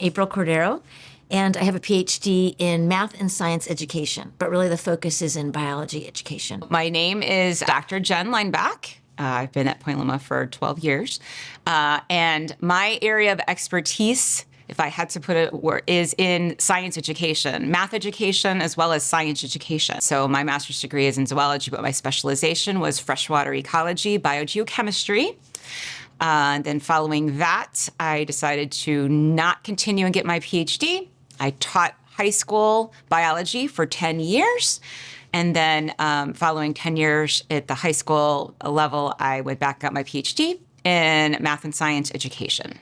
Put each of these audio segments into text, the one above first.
April Cordero, and I have a PhD in math and science education, but really the focus is in biology education. My name is Dr. Jen Leinbach. I've been at Point Loma for 12 years. And my area of expertise, if I had to put it, is in science education, math education, as well as science education. So my master's degree is in zoology, but my specialization was freshwater ecology, biogeochemistry. And then following that, I decided to not continue and get my PhD. I taught high school biology for 10 years. And then following 10 years at the high school level, I went back and got my PhD in math and science education.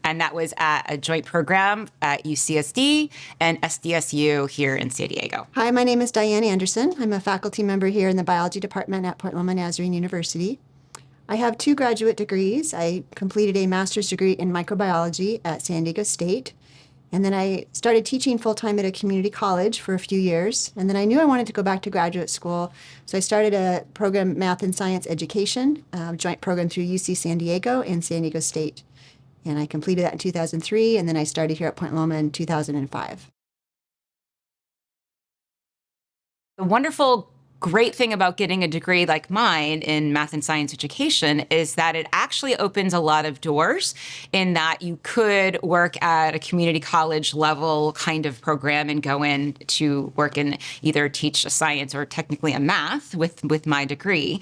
And that was at a joint program at UCSD and SDSU here in San Diego. Hi, my name is Diane Anderson. I'm a faculty member here in the biology department at Point Loma Nazarene University. I have 2 graduate degrees. I completed a master's degree in microbiology at San Diego State. And then I started teaching full-time at a community college for a few years. And then I knew I wanted to go back to graduate school. So I started a program, Math and Science Education, joint program through UC San Diego and San Diego State. And I completed that in 2003, and then I started here at Point Loma in 2005. The wonderful, great thing about getting a degree like mine in math and science education is that it actually opens a lot of doors in that you could work at a community college level kind of program and go in to work and either teach a science or technically a math with my degree,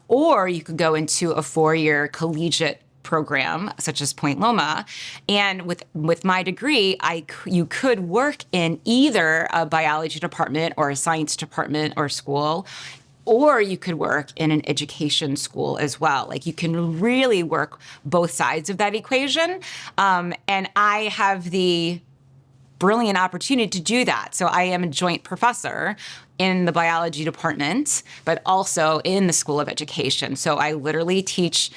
or you could go into a 4-year collegiate program such as Point Loma, and with my degree, you could work in either a biology department or a science department or school, or you could work in an education school as well. Like you can really work both sides of that equation, and I have the brilliant opportunity to do that. So I am a joint professor in the biology department, but also in the School of Education. So I literally teach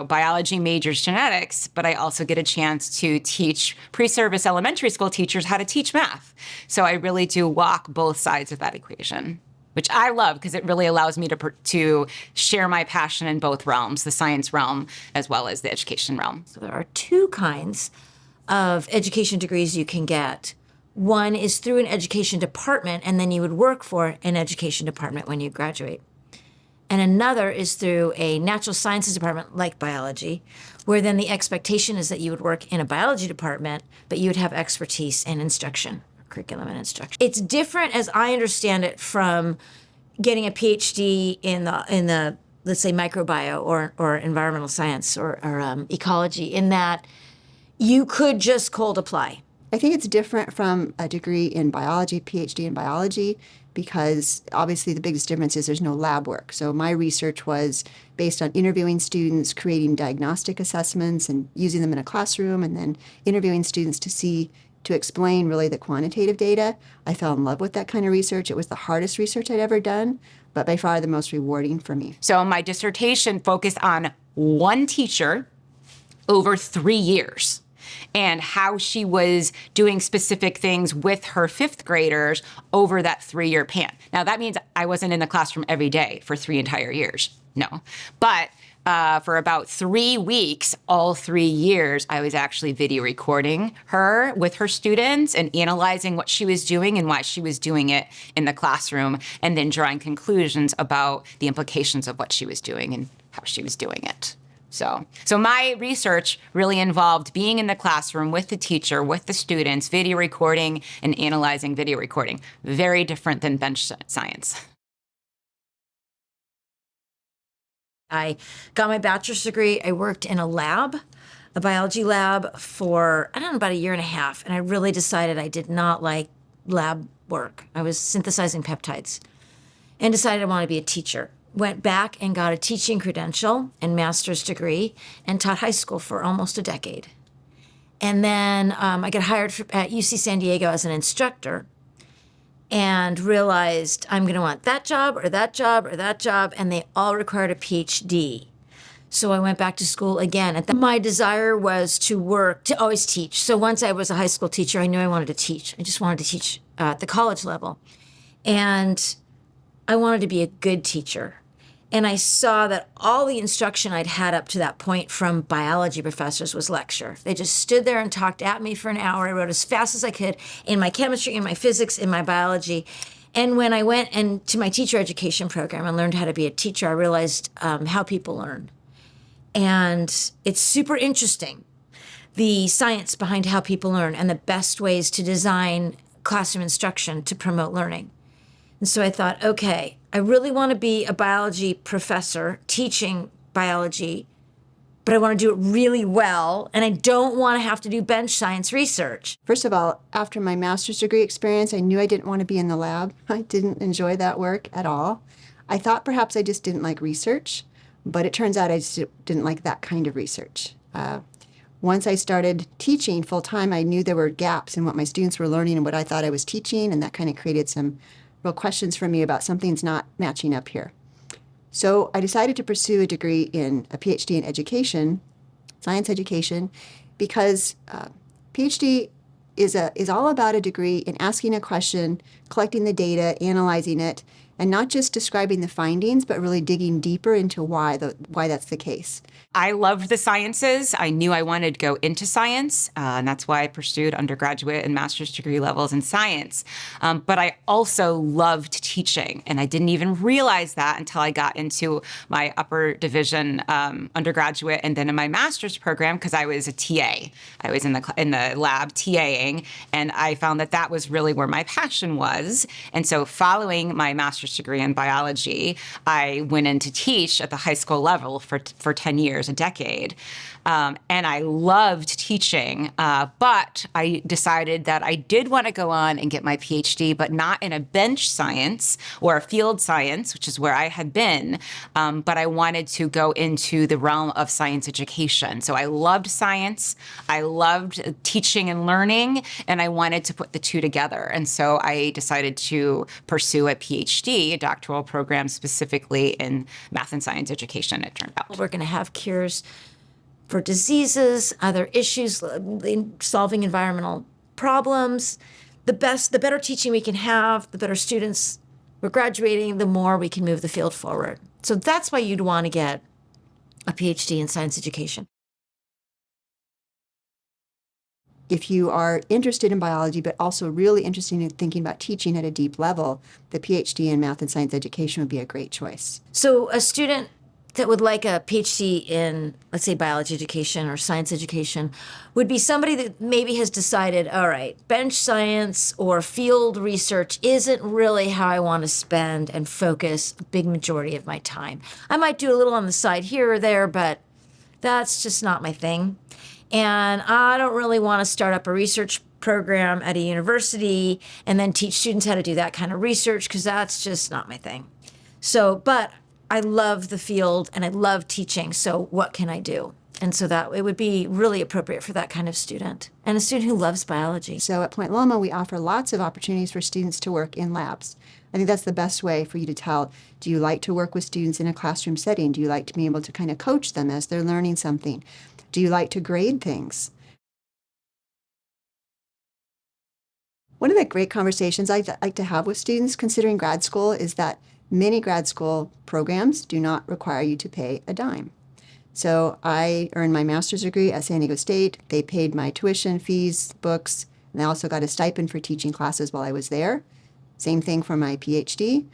biology majors genetics, but I also get a chance to teach pre-service elementary school teachers how to teach math. So I really do walk both sides of that equation, which I love because it really allows me to share my passion in both realms, the science realm as well as the education realm. So there are 2 kinds of education degrees you can get. One is through an education department, and then you would work for an education department when you graduate. And another is through a natural sciences department like biology, where then the expectation is that you would work in a biology department, but you would have expertise in instruction, curriculum and instruction. It's different, as I understand it, from getting a PhD in the let's say microbiome or environmental science or ecology, in that you could just cold apply. I think it's different from a degree in biology, PhD in biology, because obviously the biggest difference is there's no lab work. So my research was based on interviewing students, creating diagnostic assessments and using them in a classroom, and then interviewing students to explain really the quantitative data. I fell in love with that kind of research. It was the hardest research I'd ever done, but by far the most rewarding for me. So my dissertation focused on one teacher over 3 years, and how she was doing specific things with her 5th graders over that 3-year pan. Now, that means I wasn't in the classroom every day for 3 entire years. No. But for about 3 weeks, all 3 years, I was actually video recording her with her students and analyzing what she was doing and why she was doing it in the classroom, and then drawing conclusions about the implications of what she was doing and how she was doing it. So my research really involved being in the classroom with the teacher, with the students, video recording and analyzing video recording. Very different than bench science. I got my bachelor's degree. I worked in a lab, a biology lab, for, about 1.5 years. And I really decided I did not like lab work. I was synthesizing peptides and decided I wanted to be a teacher. Went back and got a teaching credential and master's degree and taught high school for almost a decade. And then I got hired at UC San Diego as an instructor and realized I'm going to want that job or that job or that job, and they all required a PhD. So I went back to school again. My desire was to always teach. So once I was a high school teacher, I knew I wanted to teach. I just wanted to teach at the college level. And I wanted to be a good teacher. And I saw that all the instruction I'd had up to that point from biology professors was lecture. They just stood there and talked at me for an hour. I wrote as fast as I could in my chemistry, in my physics, in my biology. And when I went to my teacher education program and learned how to be a teacher, I realized how people learn. And it's super interesting, the science behind how people learn and the best ways to design classroom instruction to promote learning. And so I thought, okay, I really want to be a biology professor teaching biology, but I want to do it really well, and I don't want to have to do bench science research. First of all, after my master's degree experience, I knew I didn't want to be in the lab. I didn't enjoy that work at all. I thought perhaps I just didn't like research, but it turns out I just didn't like that kind of research. Once I started teaching full time, I knew there were gaps in what my students were learning and what I thought I was teaching, and that kind of created some real questions for me about something's not matching up here. So I decided to pursue a degree in a PhD in education, science education, because PhD is all about a degree in asking a question, collecting the data, analyzing it, and not just describing the findings, but really digging deeper into why that's the case. I loved the sciences. I knew I wanted to go into science, and that's why I pursued undergraduate and master's degree levels in science. But I also loved teaching, and I didn't even realize that until I got into my upper division undergraduate and then in my master's program, because I was a TA. I was in the lab TAing, and I found that was really where my passion was. And so following my master's degree in biology, I went in to teach at the high school level for 10 years, a decade. And I loved teaching, but I decided that I did want to go on and get my PhD, but not in a bench science or a field science, which is where I had been, but I wanted to go into the realm of science education. So I loved science, I loved teaching and learning, and I wanted to put the two together. And so I decided to pursue a PhD, a doctoral program specifically in math and science education, it turned out. We're going to have cures for diseases, other issues, in solving environmental problems. The better teaching we can have, the better students we're graduating, the more we can move the field forward. So that's why you'd want to get a PhD in science education. If you are interested in biology, but also really interested in thinking about teaching at a deep level, the PhD in math and science education would be a great choice. So a student that would like a PhD in, let's say, biology education or science education would be somebody that maybe has decided, all right, bench science or field research isn't really how I want to spend and focus a big majority of my time. I might do a little on the side here or there, but that's just not my thing. And I don't really want to start up a research program at a university and then teach students how to do that kind of research, because that's just not my thing. So, but I love the field and I love teaching. So what can I do? And so that it would be really appropriate for that kind of student and a student who loves biology. So at Point Loma, we offer lots of opportunities for students to work in labs. I think that's the best way for you to tell, do you like to work with students in a classroom setting? Do you like to be able to kind of coach them as they're learning something? Do you like to grade things? One of the great conversations I like to have with students considering grad school is that many grad school programs do not require you to pay a dime. So I earned my master's degree at San Diego State. They paid my tuition, fees, books, and I also got a stipend for teaching classes while I was there. Same thing for my PhD.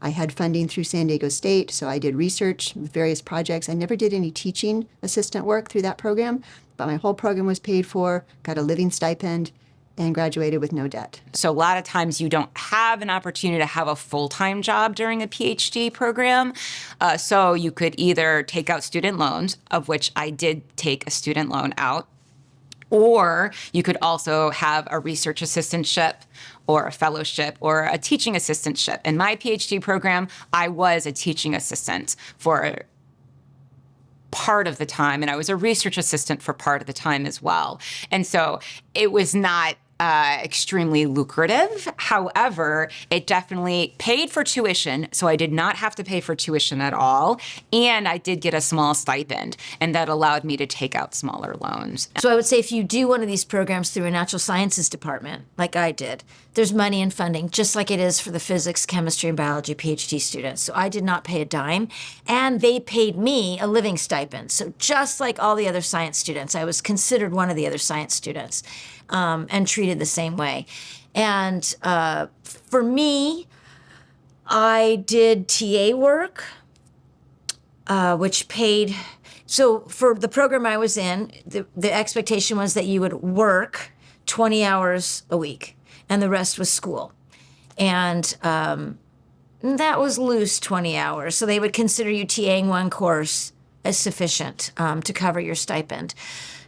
I had funding through San Diego State, so I did research with various projects. I never did any teaching assistant work through that program, but my whole program was paid for, got a living stipend, and graduated with no debt. So a lot of times you don't have an opportunity to have a full-time job during a PhD program. So you could either take out student loans, of which I did take a student loan out, or you could also have a research assistantship or a fellowship or a teaching assistantship. In my PhD program, I was a teaching assistant for part of the time, and I was a research assistant for part of the time as well. And so it was not extremely lucrative. However, it definitely paid for tuition, so I did not have to pay for tuition at all. And I did get a small stipend, and that allowed me to take out smaller loans. So I would say if you do one of these programs through a natural sciences department, like I did, there's money and funding, just like it is for the physics, chemistry, and biology PhD students. So I did not pay a dime, and they paid me a living stipend. So just like all the other science students, I was considered one of the other science students, and treated the same way. And for me, I did TA work, which paid. So for the program I was in, the expectation was that you would work 20 hours a week, and the rest was school. And that was loose 20 hours. So they would consider you TAing one course as sufficient to cover your stipend.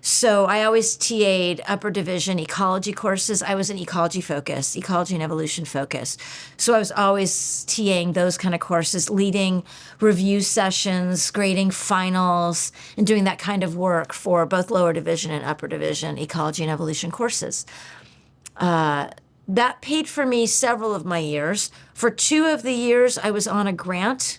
So I always TA'd upper division ecology courses. I was an ecology focus, ecology and evolution focus. So I was always TAing those kind of courses, leading review sessions, grading finals, and doing that kind of work for both lower division and upper division ecology and evolution courses. That paid for me several of my years. For 2 of the years, I was on a grant.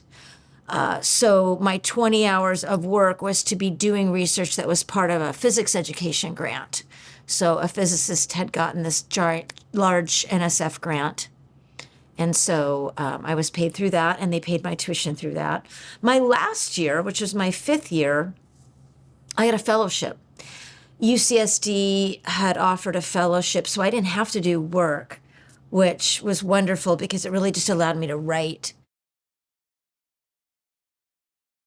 So my 20 hours of work was to be doing research that was part of a physics education grant. So a physicist had gotten this large NSF grant. And so I was paid through that, and they paid my tuition through that. My last year, which was my 5th year, I had a fellowship. UCSD had offered a fellowship, so I didn't have to do work, which was wonderful because it really just allowed me to write.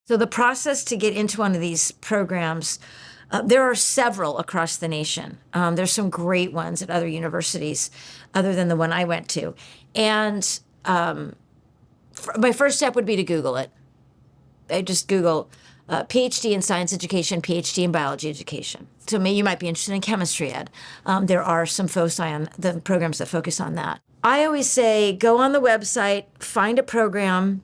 So the process to get into one of these programs, there are several across the nation. There's some great ones at other universities other than the one I went to. And my first step would be to Google it. I just Google PhD in science education, PhD in biology education. So maybe you might be interested in chemistry ed. There are some foci on the programs that focus on that. I always say go on the website, find a program,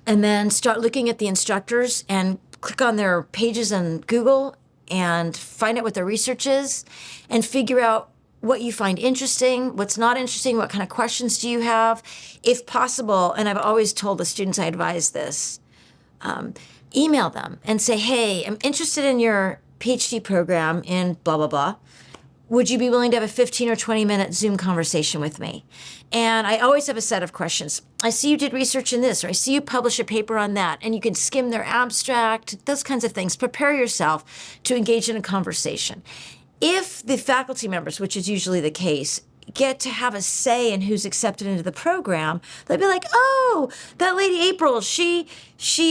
and then start looking at the instructors and click on their pages on Google and find out what their research is and figure out what you find interesting, what's not interesting, what kind of questions do you have. If possible, and I've always told the students I advise this, email them and say, hey, I'm interested in your PhD program in blah, blah, blah. Would you be willing to have a 15 or 20-minute Zoom conversation with me? And I always have a set of questions. I see you did research in this, or I see you publish a paper on that, and you can skim their abstract, those kinds of things. Prepare yourself to engage in a conversation. If the faculty members, which is usually the case, get to have a say in who's accepted into the program, they'll be like, oh, that lady April, she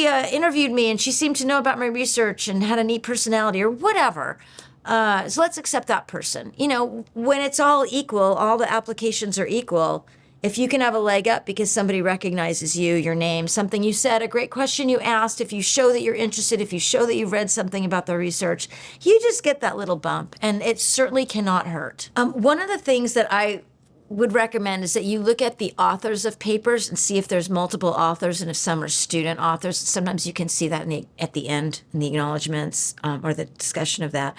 interviewed me and she seemed to know about my research and had a neat personality or whatever. So let's accept that person. You know, when it's all equal, all the applications are equal. If you can have a leg up because somebody recognizes you, your name, something you said, a great question you asked, if you show that you're interested, if you show that you've read something about the research, you just get that little bump, and it certainly cannot hurt. One of the things that I would recommend is that you look at the authors of papers and see if there's multiple authors and if some are student authors. Sometimes you can see that at the end in the acknowledgments or the discussion of that.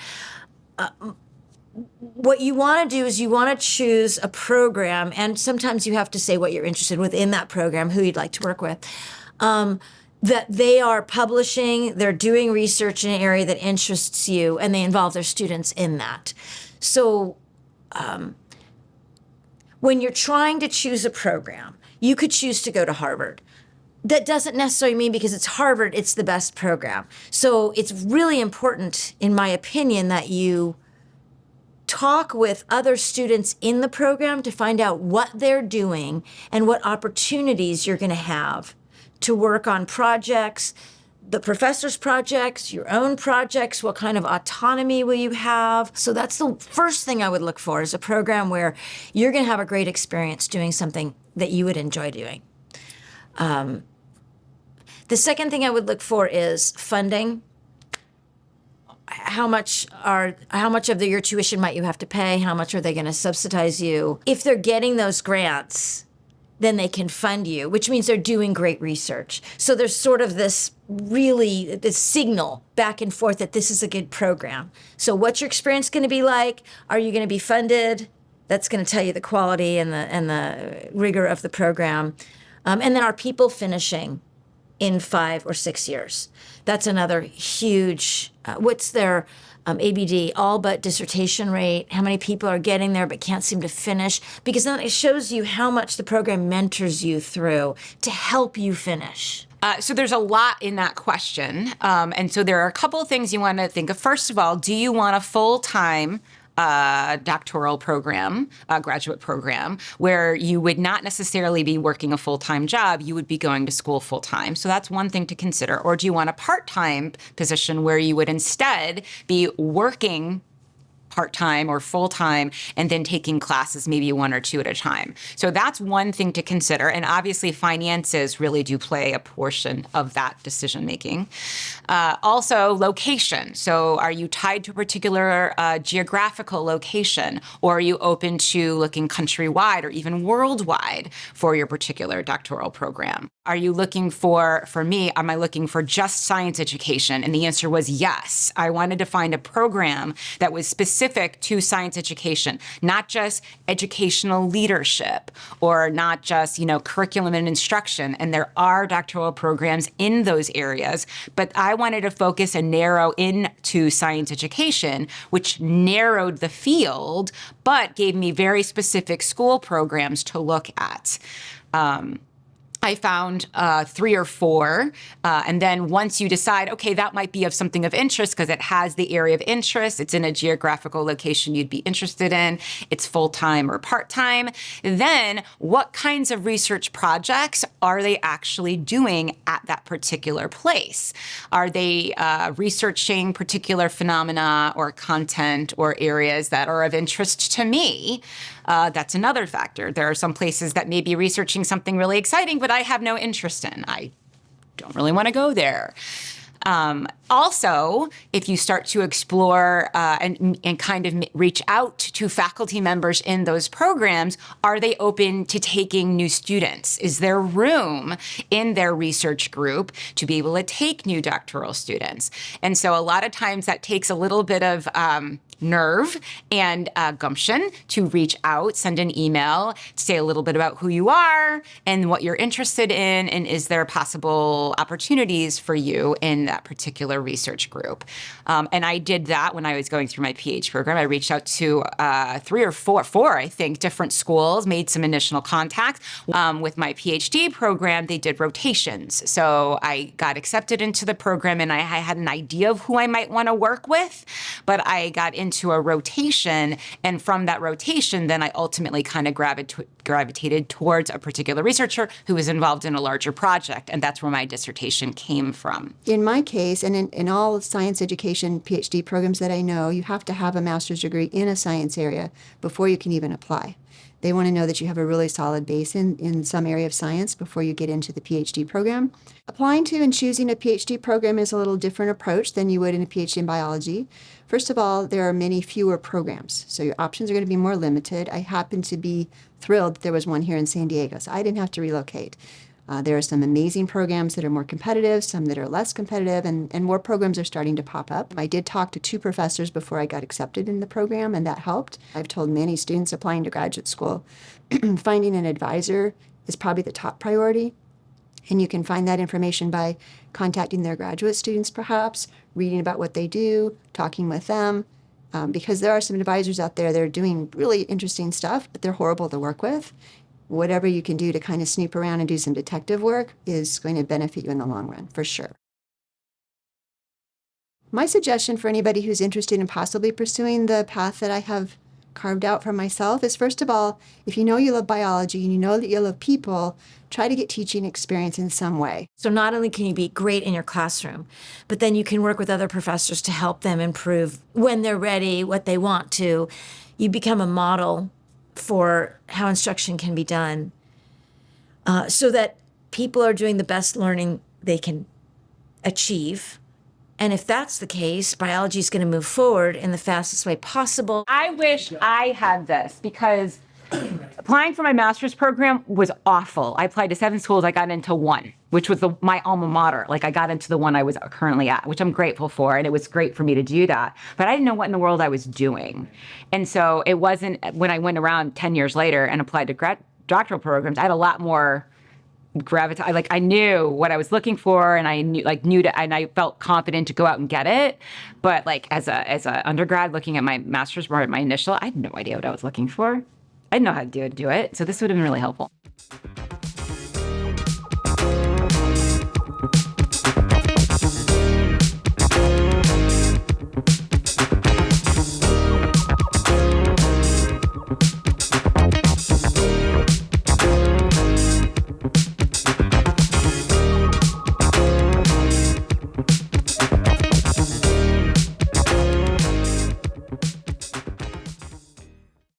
What you want to do is you want to choose a program, and sometimes you have to say what you're interested in within that program, who you'd like to work with, that they are publishing, they're doing research in an area that interests you, and they involve their students in that. So when you're trying to choose a program, you could choose to go to Harvard. That doesn't necessarily mean because it's Harvard, it's the best program. So it's really important, in my opinion, that you talk with other students in the program to find out what they're doing and what opportunities you're going to have to work on projects, the professor's projects, your own projects, what kind of autonomy will you have. So that's the first thing I would look for, is a program where you're going to have a great experience doing something that you would enjoy doing. The second thing I would look for is funding. How much of your tuition might you have to pay? How much are they going to subsidize you? If they're getting those grants, then they can fund you, which means they're doing great research. So there's sort of this signal back and forth that this is a good program. So what's your experience going to be like? Are you going to be funded? That's going to tell you the quality and the rigor of the program. And then are people finishing in 5 or 6 years? That's another huge. What's their ABD, all but dissertation rate? How many people are getting there but can't seem to finish? Because then it shows you how much the program mentors you through to help you finish. So there's a lot in that question. And so there are a couple of things you want to think of. First of all, do you want a full-time doctoral program, graduate program, where you would not necessarily be working a full-time job, you would be going to school full-time. So that's one thing to consider. Or do you want a part-time position where you would instead be working part-time or full-time and then taking classes maybe 1 or 2 at a time? So that's one thing to consider. And obviously finances really do play a portion of that decision-making. Also location. So are you tied to a particular geographical location, or are you open to looking countrywide or even worldwide for your particular doctoral program? Are you looking for me, am I looking for just science education? And the answer was yes. I wanted to find a program that was specific to science education, not just educational leadership or not just, curriculum and instruction. And there are doctoral programs in those areas, but I wanted to focus and narrow into science education, which narrowed the field, but gave me very specific school programs to look at. I found 3 or 4. And then once you decide, okay, that might be of something of interest because it has the area of interest, it's in a geographical location you'd be interested in, it's full-time or part-time, then what kinds of research projects are they actually doing at that particular place? Are they researching particular phenomena or content or areas that are of interest to me? That's another factor. There are some places that may be researching something really exciting, but I have no interest in. I don't really want to go there. Also, if you start to explore and kind of reach out to faculty members in those programs, are they open to taking new students? Is there room in their research group to be able to take new doctoral students? And so a lot of times that takes a little bit of nerve and gumption to reach out, send an email, say a little bit about who you are and what you're interested in, and is there possible opportunities for you in that particular research group. And I did that when I was going through my PhD program. I reached out to 3 or 4, I think, different schools, made some initial contacts. With my PhD program, they did rotations. So I got accepted into the program and I had an idea of who I might want to work with, but I got into a rotation. And from that rotation, then I ultimately kind of gravitated towards a particular researcher who was involved in a larger project. And that's where my dissertation came from. In my case, and in all science education PhD programs that I know, you have to have a master's degree in a science area before you can even apply. They want to know that you have a really solid base in some area of science before you get into the PhD program. Applying to and choosing a PhD program is a little different approach than you would in a PhD in biology. First of all, there are many fewer programs, so your options are going to be more limited. I happen to be thrilled that there was one here in San Diego, so I didn't have to relocate. There are some amazing programs that are more competitive, some that are less competitive, and more programs are starting to pop up. I did talk to 2 professors before I got accepted in the program, and that helped. I've told many students applying to graduate school, finding an advisor is probably the top priority. And you can find that information by contacting their graduate students, perhaps, reading about what they do, talking with them, because there are some advisors out there that are doing really interesting stuff, but they're horrible to work with. Whatever you can do to kind of snoop around and do some detective work is going to benefit you in the long run, for sure. My suggestion for anybody who's interested in possibly pursuing the path that I have carved out for myself is, first of all, if you know you love biology and you know that you love people, try to get teaching experience in some way. So not only can you be great in your classroom, but then you can work with other professors to help them improve when they're ready, what they want to. You become a model for how instruction can be done, so that people are doing the best learning they can achieve. And if that's the case, biology is going to move forward in the fastest way possible. I wish I had this because Applying for my master's program was awful. I applied to 7 schools. I got into 1, which was my alma mater. Like I got into the one I was currently at, which I'm grateful for. And it was great for me to do that. But I didn't know what in the world I was doing. And so it wasn't when I went around 10 years later and applied to doctoral programs, I had a lot more gravitas. Like I knew what I was looking for, and I knew that, and I felt confident to go out and get it. But like as a undergrad, looking at my master's or my initial, I had no idea what I was looking for. I didn't know how to do it. So this would have been really helpful.